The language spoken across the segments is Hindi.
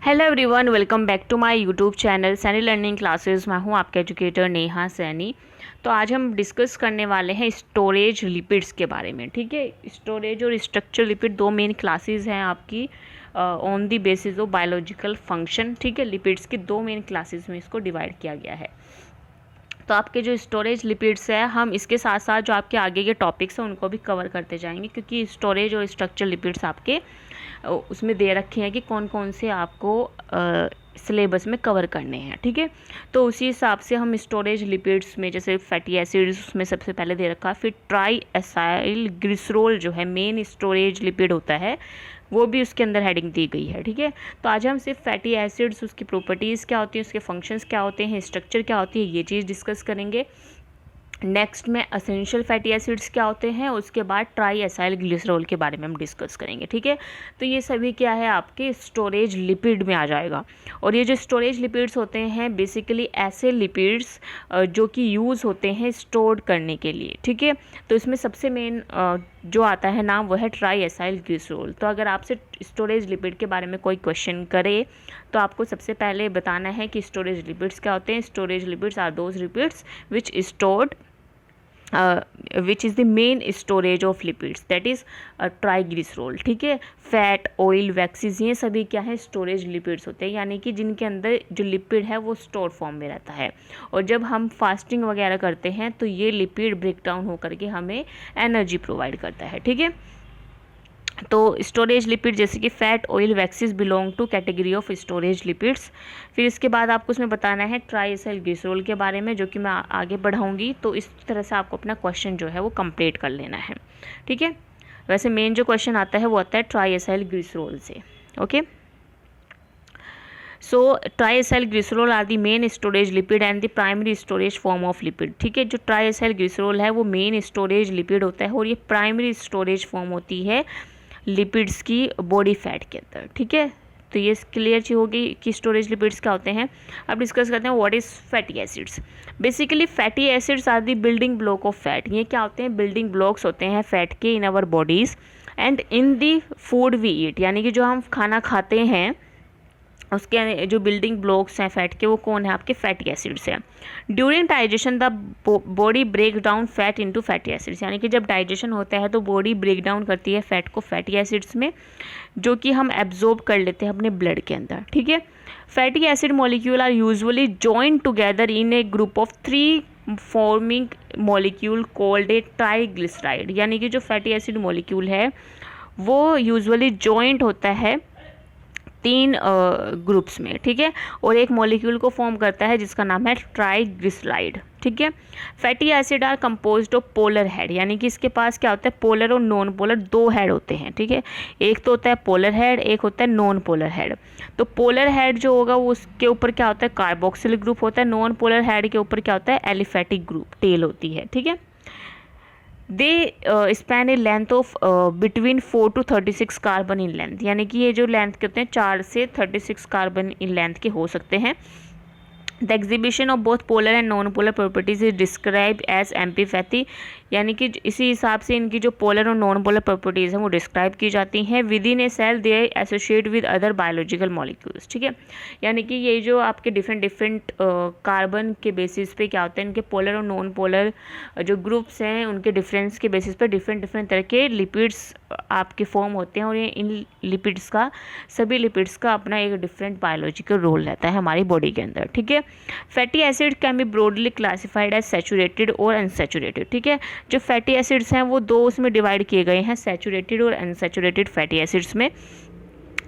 Hello everyone, welcome back to my YouTube channel Saini learning classes. मैं हूं आपके एजुकेटर नेहा सैनी। तो आज हम डिस्कस करने वाले हैं स्टोरेज लिपिड्स के बारे में। ठीक है, स्टोरेज और स्ट्रक्चर लिपिड दो मेन क्लासेस हैं आपकी on the basis of biological function. ठीक है, लिपिड्स की दो मेन क्लासेस में इसको डिवाइड किया गया है। तो आपके जो स्टोरेज लिपिड्स है, हम इसके साथ साथ जो आपके आगे के टॉपिक्स हैं उनको भी कवर करते जाएंगे, क्योंकि स्टोरेज और स्ट्रक्चर लिपिड्स आपके उसमें दे रखे हैं कि कौन कौन से आपको सिलेबस में कवर करने हैं। ठीक है, तो उसी हिसाब से हम स्टोरेज लिपिड्स में जैसे फैटी एसिड्स उसमें सबसे पहले दे रखा है, फिर ट्राई एसाइल ग्लिसरॉल जो है मेन स्टोरेज लिपिड होता है, वो भी उसके अंदर हेडिंग दी गई है। ठीक है, तो आज हम सिर्फ फैटी एसिड्स, उसकी प्रॉपर्टीज़ क्या होती है, उसके फंक्शंस क्या होते हैं, स्ट्रक्चर क्या होती है, ये चीज़ डिस्कस करेंगे। नेक्स्ट में असेंशियल फैटी एसिड्स क्या होते हैं, उसके बाद ट्राई एसाइल ग्लिसरॉल के बारे में हम डिस्कस करेंगे। ठीक है, तो ये सभी क्या है आपके स्टोरेज लिपिड में आ जाएगा। और ये जो स्टोरेज लिपिड्स होते हैं बेसिकली ऐसे लिपिड्स जो कि यूज़ होते हैं स्टोर करने के लिए। ठीक है, तो इसमें सबसे मेन जो आता है नाम वो है ट्राई एसाइल ग्लिसरॉल। तो अगर आपसे स्टोरेज लिपिड के बारे में कोई क्वेश्चन करे तो आपको सबसे पहले बताना है कि स्टोरेज लिपिड्स क्या होते हैं। Storage lipids are those lipids which stored which is the main storage of lipids, that is triglycerol. ठीक है, फैट, ऑयल, वैक्सीज, ये सभी क्या है स्टोरेज लिपिड्स होते हैं, यानी कि जिनके अंदर जो लिपिड है वो स्टोर फॉर्म में रहता है। और जब हम फास्टिंग वगैरह करते हैं तो ये लिपिड ब्रेक डाउन होकर के हमें एनर्जी प्रोवाइड करता है। ठीक है, तो स्टोरेज लिपिड जैसे कि fat, oil, waxes belong to category of storage lipids. फिर इसके बाद आपको उसमें बताना है ट्राई एसाइल ग्लिसरॉल के बारे में, जो कि मैं आगे बढ़ाऊंगी। तो इस तरह से आपको अपना क्वेश्चन जो है वो कंप्लीट कर लेना है। ठीक है, वैसे मेन जो क्वेश्चन आता है वो आता है ट्राई एसाइल ग्लिसरॉल से। Okay, so triacylglycerol are the main storage lipid and the primary storage form of lipid. ठीक है, जो ट्राई एसाइल ग्लिसरॉल है वो मेन स्टोरेज लिपिड होता है और ये प्राइमरी स्टोरेज फॉर्म होती है लिपिड्स की बॉडी फैट के अंदर। ठीक है, तो ये क्लियर चीज होगी कि स्टोरेज लिपिड्स क्या होते हैं। अब डिस्कस करते हैं what is fatty acids. Basically fatty acids are the building block of fat. ये क्या होते हैं, बिल्डिंग ब्लॉक्स होते हैं फैट के in our bodies and in the food we eat, यानी कि जो हम खाना खाते हैं उसके जो बिल्डिंग ब्लॉक्स हैं फैट के वो कौन है, आपके फैटी एसिड्स हैं। During digestion the body break down fat into fatty acids, यानी कि जब डाइजेशन होता है तो बॉडी ब्रेक डाउन करती है फैट को फैटी एसिड्स में, जो कि हम एब्जॉर्ब कर लेते हैं अपने ब्लड के अंदर। ठीक है, fatty acid molecule are usually joined together in a group of 3 forming molecule called a triglyceride, यानी कि जो फैटी एसिड मॉलिक्यूल है वो यूजुअली जॉइंट होता है 3 ग्रुप्स में। ठीक है, और एक मॉलिक्यूल को फॉर्म करता है जिसका नाम है ट्राइग्लिसराइड। ठीक है, fatty acid are composed of polar head, यानी कि इसके पास क्या होता है, पोलर और नॉन पोलर दो हेड होते हैं। ठीक है, एक तो होता है पोलर हेड, एक होता है नॉन पोलर हेड। तो पोलर हेड जो होगा वो उसके ऊपर क्या होता है, कार्बोक्सिल ग्रुप होता है। नॉन पोलर हेड के ऊपर क्या होता है, एलिफेटिक ग्रुप, टेल होती है। ठीक है, they span a length of between 4 to 36 carbon in length, यानी कि ये जो लेंथ के होते हैं 4 से 36 कार्बन इन लेंथ के हो सकते हैं। The exhibition of both polar and non polar properties is describe as amphipathy, यानी कि इसी हिसाब से इनकी जो पोलर और नॉन पोलर प्रॉपर्टीज़ हैं वो डिस्क्राइब की जाती हैं। Within a cell they associate with other biological molecules. ठीक है, यानी कि ये जो आपके डिफरेंट कार्बन के बेसिस पे क्या होता है, इनके पोलर और नॉन पोलर जो ग्रुप्स हैं उनके डिफरेंस के बेसिस पे डिफरेंट तरह के लिपिड्स आपके फॉर्म होते हैं। और ये इन लिपिड्स का, सभी लिपिड्स का अपना एक डिफरेंट बायोलॉजिकल रोल रहता है हमारी बॉडी के अंदर। ठीक है, fatty acid can be broadly classified as saturated और अनसैचुरेटेड। ठीक है, जो फैटी एसिड्स हैं वो दो उसमें डिवाइड किए गए हैं, सैचुरेटेड और अनसैचुरेटेड फैटी एसिड्स में।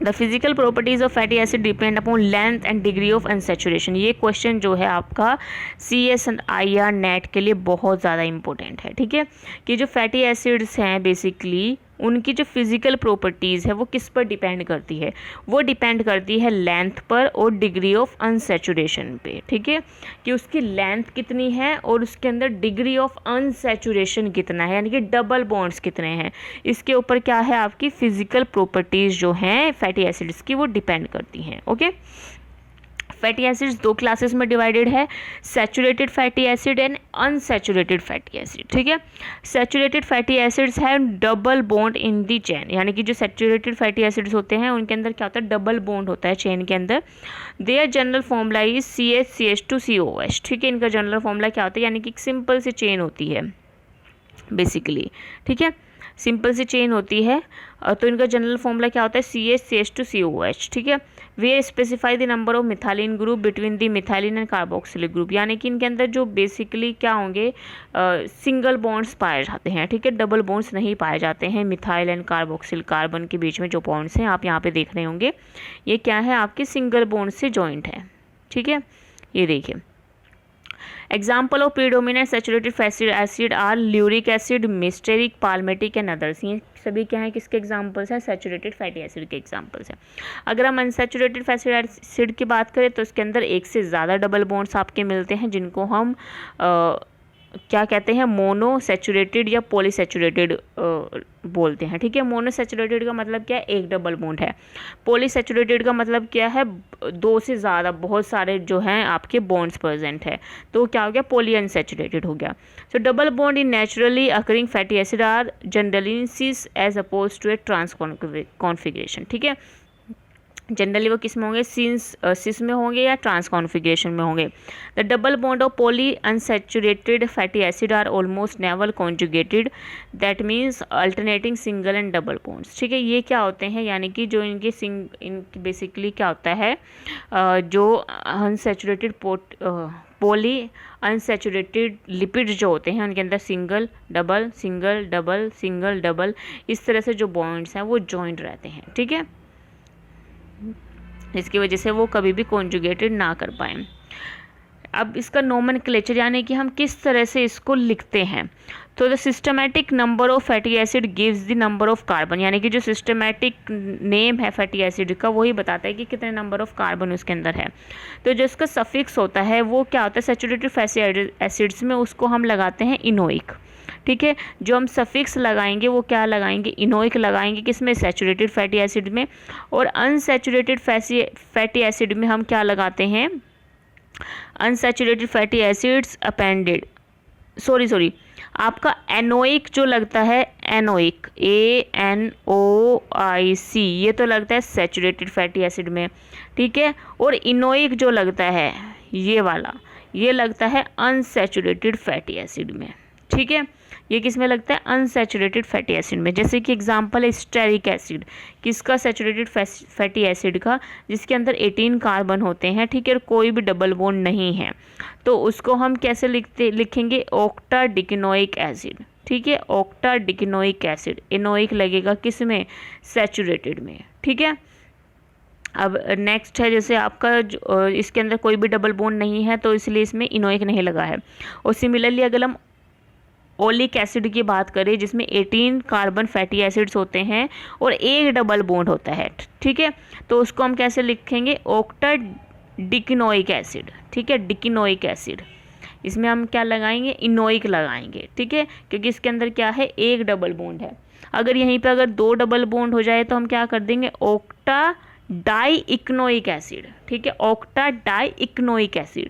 The physical properties of fatty acid depend upon length and degree of unsaturation. ये क्वेश्चन जो है आपका CSIR नेट के लिए बहुत ज़्यादा इंपॉर्टेंट है। ठीक है, कि जो फैटी एसिड्स हैं बेसिकली उनकी जो फिजिकल प्रॉपर्टीज़ है वो किस पर डिपेंड करती है, वो डिपेंड करती है लेंथ पर और डिग्री ऑफ अनसैचुरेशन पे। ठीक है, कि उसकी लेंथ कितनी है और उसके अंदर डिग्री ऑफ अनसैचुरेशन कितना है, यानी कि डबल बॉन्ड्स कितने हैं, इसके ऊपर क्या है आपकी फिजिकल प्रॉपर्टीज़ जो हैं फैटी एसिड्स की वो डिपेंड करती हैं। ओके, फैटी एसिड्स दो क्लासेस में डिवाइडेड है, saturated fatty acid and unsaturated fatty acid. ठीक है, सैचुरेटेड फैटी एसिड्स है डबल बॉन्ड इन दी चेन, यानी कि जो सैचुरेटेड फैटी एसिड्स होते हैं उनके अंदर क्या होता है, डबल बॉन्ड होता है चेन के अंदर। Their general formula is CH2COH। ठीक है, इनका जनरल फॉर्मूला क्या होता है, यानी कि एक सिंपल सी चेन होती है बेसिकली। ठीक है, सिंपल सी चेन होती है, तो इनका जनरल फॉर्मूला क्या होता है, CH2COH। ठीक है, we specify the number of methylene group between the methylene and carboxylic group, यानी कि इनके अंदर जो बेसिकली क्या होंगे, सिंगल बॉन्ड्स पाए जाते हैं। ठीक है, डबल बॉन्ड्स नहीं पाए जाते हैं मिथाइल एंड कार्बोक्सिल कार्बन के बीच में जो बॉन्ड्स हैं आप यहाँ पे देख रहे होंगे, ये क्या है, आपके सिंगल बॉन्ड से जॉइंट है। ठीक है, ये देखिए example of predominant saturated fatty acid are lauric acid, myristic, palmitic and others. ये सभी क्या है, किसके एग्जाम्पल्स हैं, सैचुरेटेड फैटी एसिड के एग्जाम्पल्स हैं। अगर हम अनसैचुरेटेड फैटी एसिड की बात करें तो इसके अंदर एक से ज़्यादा डबल बॉन्ड्स आपके मिलते हैं, जिनको हम क्या कहते हैं, मोनोसैचुरेटेड या पॉलीसैचुरेटेड बोलते हैं। ठीक है, मोनोसैचुरेटेड का मतलब क्या है, एक डबल बॉन्ड है। पॉलीसैचुरेटेड का मतलब क्या है, दो से ज़्यादा बहुत सारे जो हैं आपके बॉन्ड्स प्रेजेंट है, तो क्या हो गया, पॉली अनसैचुरेटेड हो गया। So double bond in naturally occurring fatty acid are generally in cis as opposed to a trans configuration. ठीक है, जनरली वो किस में होंगे, सिस में होंगे या ट्रांस कॉन्फिगरेशन में होंगे। The double bond of poly unsaturated fatty acid are almost never conjugated, that means alternating single and double bonds. ठीक है, ये क्या होते हैं, यानी कि जो इनके बेसिकली क्या होता है, जो अनसैचुरेटेड पॉली अनसैचुरेटेड लिपिड्स जो होते हैं उनके अंदर single double single double single double इस तरह से जो बॉन्ड्स हैं वो जॉइंट रहते हैं। ठीक है, इसकी वजह से वो कभी भी कॉन्जुगेटेड ना कर पाएँ। अब इसका नोमेनक्लेचर यानी कि हम किस तरह से इसको लिखते हैं, तो the systematic number of fatty acid gives the number of carbon, यानी कि जो सिस्टमैटिक नेम है फैटी एसिड का वही बताता है कि कितने नंबर ऑफ कार्बन उसके अंदर है। तो जो इसका सफिक्स होता है वो क्या होता है, सैचुरेटेड फैटी एसिड्स में उसको हम लगाते हैं इनोइक। ठीक है, जो हम सफिक्स लगाएंगे वो क्या लगाएंगे, इनोइक लगाएंगे, किसमें, सैचुरेटेड फैटी एसिड में। और अनसैचुरेटेड फैटी एसिड में हम क्या लगाते हैं, unsaturated fatty acids appended sorry आपका एनोइक जो लगता है, एनोइक ANOIC, ये तो लगता है सैचुरेटेड फैटी एसिड में। ठीक है, और इनोइक जो लगता है ये वाला, ये लगता है अनसैचुरेटेड फैटी एसिड में। ठीक है, ये किस में लगता है, अनसैचुरेटेड फैटी एसिड में। जैसे कि एग्जांपल है स्टेरिक एसिड, किसका, सैचुरेटेड फैटी एसिड का, जिसके अंदर 18 कार्बन होते हैं। ठीक है, कोई भी डबल बॉन्ड नहीं है, तो उसको हम कैसे लिखेंगे, ऑक्टाडिकेनोइक एसिड। ठीक है, ऑक्टाडिकेनोइक एसिड, इनोइक लगेगा किस में, सैचुरेटेड में। ठीक है, अब नेक्स्ट है जैसे आपका इसके अंदर कोई भी डबल बॉन्ड नहीं है तो इसलिए इसमें इनोइक नहीं लगा है। और सिमिलरली अगर हम ओलिक एसिड की बात करें जिसमें 18 कार्बन फैटी एसिड्स होते हैं और एक डबल बॉन्ड होता है। ठीक है, तो उसको हम कैसे लिखेंगे, ऑक्टाडिकेनोइक एसिड। ठीक है, डिकेनोइक एसिड, इसमें हम क्या लगाएंगे, इनोइक लगाएंगे। ठीक है, क्योंकि इसके अंदर क्या है, एक डबल बॉन्ड है। अगर यहीं पे अगर दो डबल बॉन्ड हो जाए तो हम क्या कर देंगे, ऑक्टाडाइइकनोइक एसिड। ठीक है, ऑक्टाडाइइकनोइक एसिड।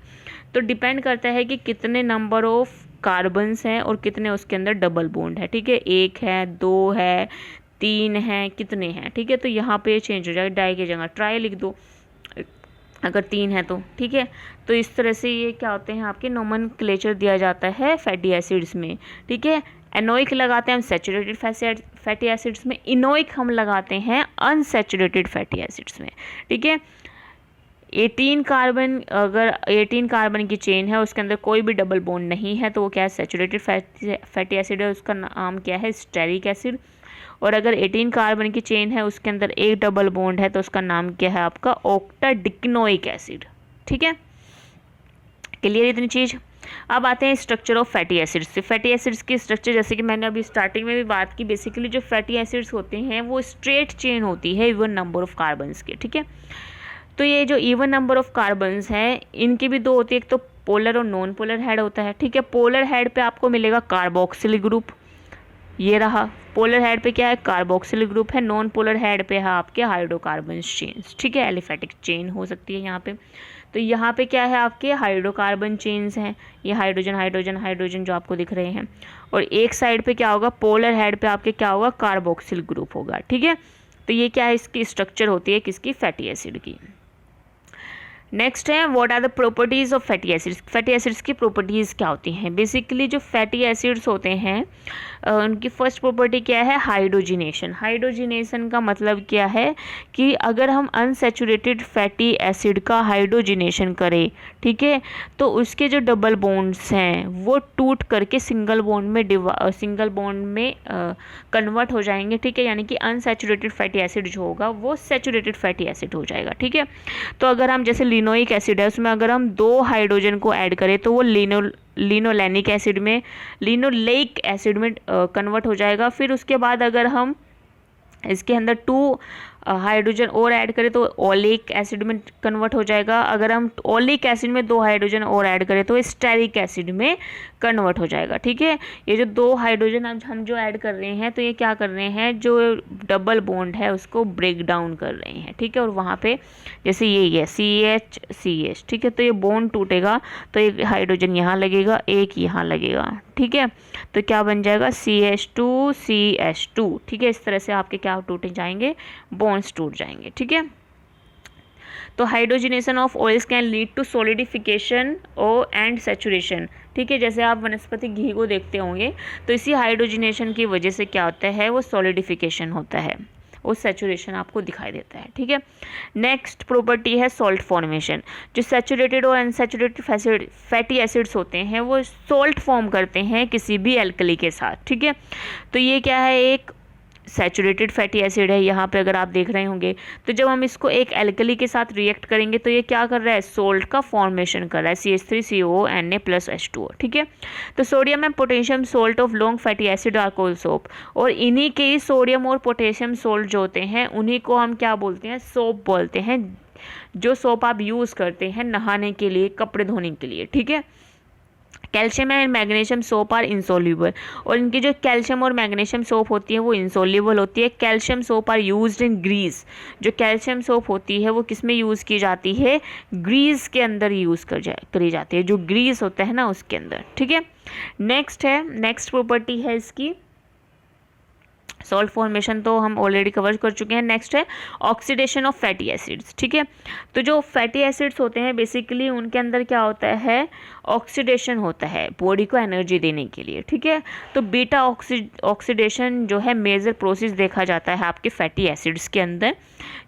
तो डिपेंड करता है कि कितने नंबर ऑफ कार्बन्स हैं और कितने उसके अंदर डबल बॉन्ड है। ठीक है, एक है, दो है, तीन है, कितने हैं। ठीक है, तो यहाँ पे चेंज हो जाएगा, डाई की जगह ट्राई लिख दो अगर तीन है तो। ठीक है, तो इस तरह से ये क्या होते हैं, आपके नोमेनक्लेचर दिया जाता है फैटी एसिड्स में। ठीक है, एनोइक लगाते हैं हम सैचुरेटेड फैटी एसिड्स में, इनोइक हम लगाते हैं अनसैचुरेटेड फैटी एसिड्स में। ठीक है, 18 कार्बन, अगर 18 कार्बन की चेन है उसके अंदर कोई भी डबल बॉन्ड नहीं है तो वो क्या है, सैचुरेटेड फैटी एसिड है, उसका नाम क्या है, स्टेरिक एसिड। और अगर 18 कार्बन की चेन है उसके अंदर एक डबल बॉन्ड है तो उसका नाम क्या है, आपका ऑक्टाडिकेनोइक एसिड। ठीक है, क्लियर इतनी चीज़। अब आते हैं स्ट्रक्चर ऑफ फैटी एसिड्स से। फैटी एसिड्स की स्ट्रक्चर जैसे कि मैंने अभी स्टार्टिंग में भी बात की, बेसिकली जो फैटी एसिड्स होते हैं वो स्ट्रेट चेन होती है इवन नंबर ऑफ कार्बन्स के। ठीक है, तो ये जो इवन नंबर ऑफ कार्बन्स हैं इनकी भी दो होती है, एक तो पोलर और नॉन पोलर हेड होता है। ठीक है, पोलर हेड पे आपको मिलेगा कार्बोक्सिल ग्रुप, ये रहा। पोलर हेड पे क्या है, कार्बोक्सिल ग्रुप है। नॉन पोलर हेड पे है आपके हाइड्रोकार्बन चेन्स, ठीक है, एलिफेटिक चेन हो सकती है यहाँ पे। तो यहाँ पे क्या है, आपके हाइड्रोकार्बन चेन्स हैं, ये हाइड्रोजन हाइड्रोजन हाइड्रोजन जो आपको दिख रहे हैं। और एक साइड पे क्या होगा, पोलर हेड पे आपके क्या होगा, कार्बोक्सिल ग्रुप होगा, ठीक है। तो ये क्या है, इसकी स्ट्रक्चर होती है किसकी, फैटी एसिड की। नेक्स्ट है, what are the properties of fatty acids. Fatty acids की प्रॉपर्टीज क्या होती हैं। बेसिकली जो फैटी एसिड्स होते हैं उनकी फर्स्ट प्रॉपर्टी क्या है, हाइड्रोजिनेशन। हाइड्रोजिनेशन का मतलब क्या है कि अगर हम अनसैचुरेटेड फैटी एसिड का हाइड्रोजिनेशन करें, ठीक है, तो उसके जो डबल बॉन्ड्स हैं वो टूट करके सिंगल बॉन्ड में कन्वर्ट हो जाएंगे, ठीक है। यानी कि अनसैचुरेटेड फैटी एसिड जो होगा वो सैचुरेटेड फैटी एसिड हो जाएगा, ठीक है। तो अगर हम जैसे लिनोइक एसिड है, उसमें अगर हम 2 हाइड्रोजन को ऐड करें तो वो लिनोलेनिक एसिड में, लिनोलेइक एसिड में कन्वर्ट हो जाएगा। फिर उसके बाद अगर हम इसके अंदर 2 हाइड्रोजन और ऐड करें तो ओलिक एसिड में कन्वर्ट हो जाएगा। अगर हम ओलिक एसिड में 2 हाइड्रोजन और ऐड करें तो स्टेरिक एसिड में कन्वर्ट हो जाएगा, ठीक है। ये जो 2 हाइड्रोजन हम जो ऐड कर रहे हैं, तो ये क्या कर रहे हैं, जो डबल बॉन्ड है उसको ब्रेक डाउन कर रहे हैं, ठीक है। और वहाँ पे जैसे ये है CH, ठीक है, तो ये बॉन्ड टूटेगा तो एक हाइड्रोजन यहाँ लगेगा, एक यहाँ लगेगा, ठीक है। तो क्या बन जाएगा, CH2CH2, ठीक है। इस तरह से आपके क्या टूटे जाएंगे, बॉन्ड्स टूट जाएंगे, ठीक है। तो hydrogenation of oils can lead to solidification और एंड सैचुरेशन, ठीक है। जैसे आप वनस्पति घी को देखते होंगे तो इसी हाइड्रोजिनेशन की वजह से क्या होता है, वो सॉलिडिफिकेशन होता है, वो सैचुरेशन आपको दिखाई देता है, ठीक है। नेक्स्ट प्रॉपर्टी है सॉल्ट फॉर्मेशन। जो सैचुरेटेड और अनसैचुरेटेड फैटी एसिड्स होते हैं वो सॉल्ट फॉर्म करते हैं किसी भी एल्कली के साथ, ठीक है। तो ये क्या है, एक सैचुरेटेड फैटी एसिड है यहाँ पे अगर आप देख रहे होंगे। तो जब हम इसको एक एल्कली के साथ रिएक्ट करेंगे तो ये क्या कर रहा है, सोल्ट का फॉर्मेशन कर रहा है, CH3COO Na+H2O, ठीक है। तो sodium and potassium salt of long fatty acid are called soap. और इन्हीं के ही सोडियम और पोटेशियम सोल्ट जो होते हैं उन्हीं को हम क्या बोलते हैं, सोप बोलते हैं। जो सोप आप यूज़ करते हैं नहाने के लिए, कपड़े धोने के लिए, ठीक है। Calcium and magnesium soap are insoluble. और इनकी जो कैल्शियम और मैग्नीशियम सोप होती है वो इंसोल्यूबल होती है। Calcium soap are used in grease. जो कैल्शियम सोप होती है वो किस में यूज़ की जाती है, ग्रीस के अंदर यूज़ करी जाती है, जो ग्रीस होता है ना उसके अंदर, ठीक है। नेक्स्ट प्रॉपर्टी है इसकी सॉल्ट फॉर्मेशन, तो हम ऑलरेडी कवर कर चुके हैं। नेक्स्ट है ऑक्सीडेशन ऑफ फैटी एसिड्स, ठीक है। तो जो फैटी एसिड्स होते हैं बेसिकली उनके अंदर क्या होता है, ऑक्सीडेशन होता है बॉडी को एनर्जी देने के लिए, ठीक है। तो बीटा ऑक्सीडेशन जो है मेजर प्रोसेस देखा जाता है आपके फैटी एसिड्स के अंदर,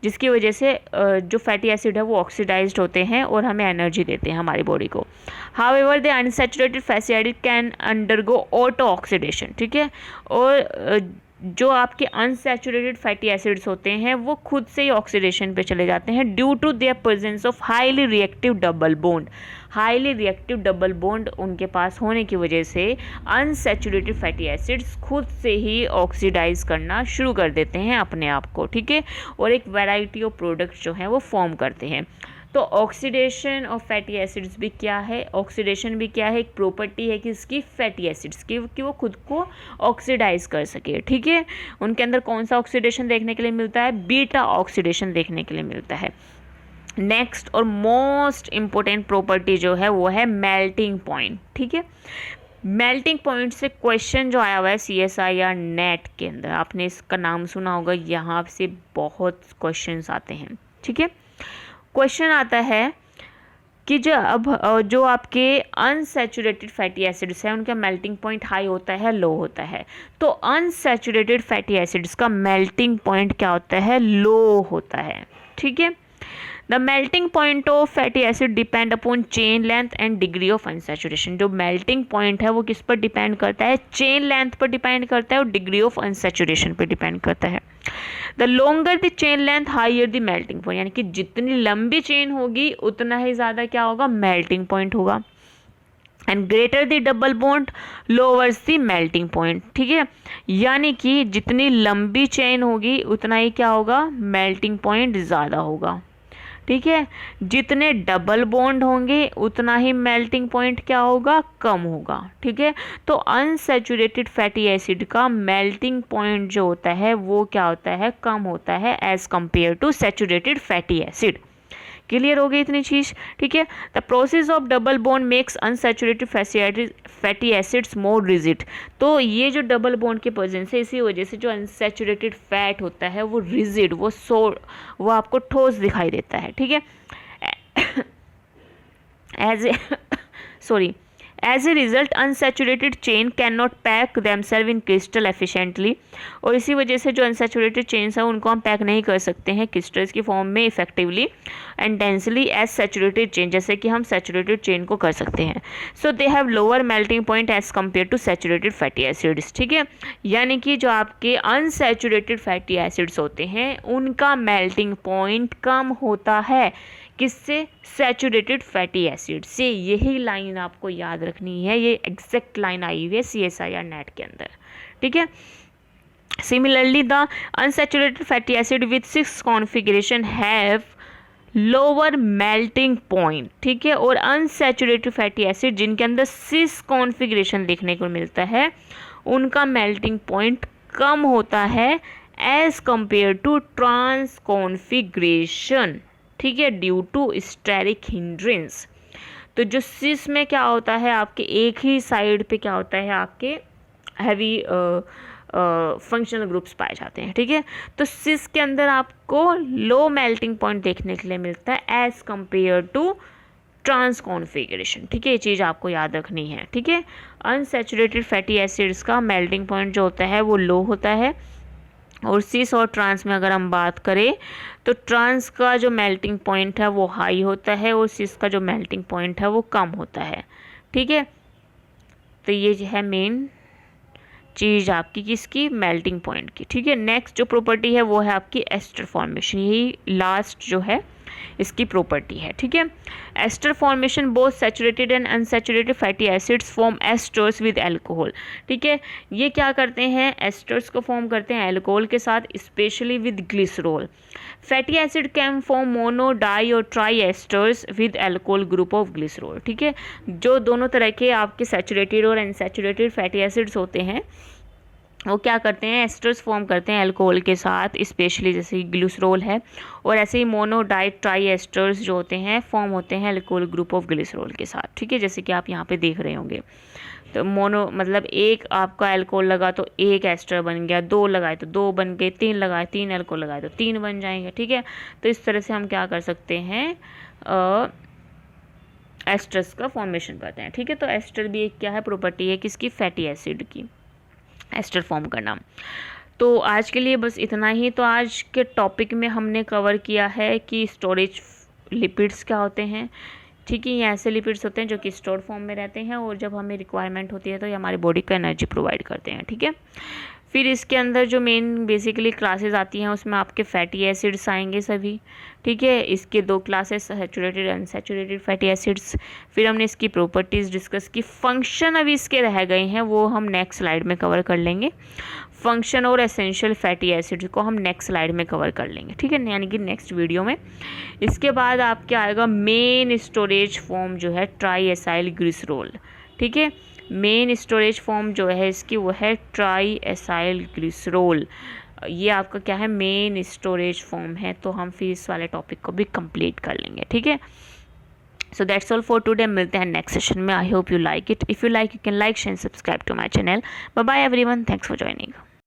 जिसकी वजह से जो फैटी एसिड है वो ऑक्सीडाइज्ड होते हैं और हमें एनर्जी देते हैं हमारी बॉडी को। However the unsaturated fatty acid can undergo auto oxidation, ठीक है। और जो आपके अनसैचुरेटेड फैटी एसिड्स होते हैं वो खुद से ही ऑक्सीडेशन पे चले जाते हैं due to their presence of highly reactive double bond. Highly reactive double bond उनके पास होने की वजह से अनसैचुरेटेड फैटी एसिड्स खुद से ही ऑक्सीडाइज करना शुरू कर देते हैं अपने आप को, ठीक है। और एक वैरायटी ऑफ प्रोडक्ट्स जो हैं वो फॉर्म करते हैं। तो ऑक्सीडेशन ऑफ फैटी एसिड्स भी क्या है, ऑक्सीडेशन भी क्या है, एक प्रॉपर्टी है कि इसकी फैटी एसिड्स की कि वो खुद को ऑक्सीडाइज कर सके, ठीक है। उनके अंदर कौन सा ऑक्सीडेशन देखने के लिए मिलता है, बीटा ऑक्सीडेशन देखने के लिए मिलता है। नेक्स्ट और मोस्ट इम्पोर्टेंट प्रॉपर्टी जो है वो है मेल्टिंग पॉइंट, ठीक है। मेल्टिंग पॉइंट से क्वेश्चन जो आया हुआ है CSI या नेट के अंदर, आपने इसका नाम सुना होगा, यहाँ से बहुत क्वेश्चंस आते हैं, ठीक है। क्वेश्चन आता है कि जो आपके अनसैचुरेटेड फैटी एसिड्स हैं उनका मेल्टिंग पॉइंट हाई होता है, लो होता है। तो अनसैचुरेटेड फैटी एसिड्स का मेल्टिंग पॉइंट क्या होता है, लो होता है, ठीक है। The melting point of fatty acid depend upon chain length and degree of unsaturation. जो मेल्टिंग पॉइंट है वो किस पर डिपेंड करता है, चेन लेंथ पर डिपेंड करता है और डिग्री ऑफ अनसैचुरेशन पर डिपेंड करता है। The longer the chain length higher the melting point, यानी कि जितनी लंबी चेन होगी उतना ही ज़्यादा क्या होगा, मेल्टिंग पॉइंट होगा। And greater the double bond lowers the melting point, ठीक है। यानी कि जितनी लंबी चेन होगी उतना ही क्या होगा, मेल्टिंग पॉइंट ज़्यादा होगा, ठीक है, जितने डबल बॉन्ड होंगे उतना ही मेल्टिंग पॉइंट क्या होगा, कम होगा। ठीक है, तो अनसैचुरेटेड फैटी एसिड का मेल्टिंग पॉइंट जो होता है वो क्या होता है, कम होता है as compare to saturated fatty acid. Clear हो गई इतनी चीज। ठीक है, the process of double bond makes unsaturated fatty acids more rigid. तो ये जो डबल बॉन्ड की प्रेजेंस है, इसी वजह से जो अनसैचुरेटेड फैट होता है वो रिजिड, वो आपको ठोस दिखाई देता है। ठीक है, as a result unsaturated chain can not pack themselves in crystal efficiently. और इसी वजह से जो अनसैचुरेटेड चेन्स हैं उनको हम पैक नहीं कर सकते हैं क्रिस्टल्स की फॉर्म में effectively and densely as saturated chain, जैसे कि हम सैचुरेटेड चेन को कर सकते हैं। So they have lower melting point as compare to saturated fatty acids. ठीक है, यानी कि जो आपके अनसैचुरेटेड फैटी एसिड्स होते हैं उनका मेल्टिंग पॉइंट कम होता है, किससे, सैचुरेटेड फैटी एसिड से। यही लाइन आपको याद रखनी है, ये एग्जैक्ट लाइन आई हुई है CSIR नेट के अंदर। ठीक है, similarly the unsaturated fatty acid with 6 configuration have lower melting point. ठीक है, और अनसैचुरेटेड फैटी एसिड जिनके अंदर 6 कॉन्फ़िगरेशन देखने को मिलता है उनका मेल्टिंग पॉइंट कम होता है as compare to trans configuration. ठीक है, ड्यू टू स्टेरिक हिंड्रेंस। तो जो सिस में क्या होता है, आपके एक ही साइड पे क्या होता है, आपके हैवी फंक्शनल ग्रुप्स पाए जाते हैं। ठीक है, तो सिस के अंदर आपको लो मेल्टिंग पॉइंट देखने के लिए मिलता है as compare to trans configuration. ठीक है, ये चीज़ आपको याद रखनी है। ठीक है, अनसैचुरेटेड फैटी एसिड्स का मेल्टिंग पॉइंट जो होता है वो लो होता है, और सिस और ट्रांस में अगर हम बात करें तो ट्रांस का जो मेल्टिंग पॉइंट है वो हाई होता है और सिस का जो मेल्टिंग पॉइंट है वो कम होता है। ठीक है, तो ये जो है मेन चीज़ आपकी किसकी, मेल्टिंग पॉइंट की। ठीक है, नेक्स्ट जो प्रॉपर्टी है वो है आपकी एस्टर फॉर्मेशन, यही लास्ट जो है इसकी प्रॉपर्टी है। ठीक है, ester formation both saturated and unsaturated fatty acids form esters with alcohol. ठीक है, ये क्या करते हैं, एस्टर्स को फॉर्म करते हैं अल्कोहल के साथ, specially with glycerol. Fatty acid can form mono, di और tri esters with alcohol group of glycerol. ठीक है, जो दोनों तरह के आपके सैचुरेटेड और अनसैचुरेटेड फैटी एसिड्स होते हैं वो क्या करते हैं, एस्टर्स फॉर्म करते हैं अल्कोहल के साथ, स्पेशली जैसे ग्लिसरॉल है, और ऐसे ही मोनो, डाई, ट्राई एस्टर्स जो होते हैं फॉर्म होते हैं अल्कोहल ग्रुप ऑफ ग्लिसरॉल के साथ। ठीक है, जैसे कि आप यहाँ पे देख रहे होंगे, तो मोनो मतलब एक आपका अल्कोहल लगा तो एक एस्टर बन गया, 2 लगाए तो 2 बन गए, 3 लगाए, 3 अल्कोहल लगाए तो 3 बन जाएंगे। ठीक है, तो इस तरह से हम क्या कर सकते हैं, एस्टर्स का फॉर्मेशन करते हैं। ठीक है, तो एस्टर भी एक क्या है, प्रॉपर्टी है किसकी, फैटी एसिड की, एस्टर फॉर्म करना। तो आज के लिए बस इतना ही। तो आज के टॉपिक में हमने कवर किया है कि स्टोरेज लिपिड्स क्या होते हैं। ठीक है, ये ऐसे लिपिड्स होते हैं जो कि स्टोर फॉर्म में रहते हैं और जब हमें रिक्वायरमेंट होती है तो ये हमारी बॉडी को एनर्जी प्रोवाइड करते हैं। ठीक है, फिर इसके अंदर जो मेन बेसिकली क्लासेस आती हैं उसमें आपके फैटी एसिड्स आएंगे सभी। ठीक है, इसके 2 classes, saturated unsaturated fatty acids. फिर हमने इसकी प्रॉपर्टीज़ डिस्कस की। फंक्शन अभी इसके रह गए हैं, वो हम नेक्स्ट स्लाइड में कवर कर लेंगे। फंक्शन और एसेंशियल फैटी एसिड्स को हम नेक्स्ट स्लाइड में कवर कर लेंगे। ठीक है, यानी कि नेक्स्ट वीडियो में। इसके बाद आपके आएगा मेन स्टोरेज फॉर्म जो है ट्राई एसाइल ग्लिसरॉल। ठीक है, मेन स्टोरेज फॉर्म जो है इसकी वो है ट्राई एसाइल ग्लिसरॉल। ये आपका क्या है, मेन स्टोरेज फॉर्म है। तो हम फिर इस वाले टॉपिक को भी कंप्लीट कर लेंगे। ठीक है, so that's all for today. मिलते हैं नेक्स्ट सेशन में। I hope you like it. If you like, you can like, share, subscribe to my channel. Bye bye everyone, thanks for joining.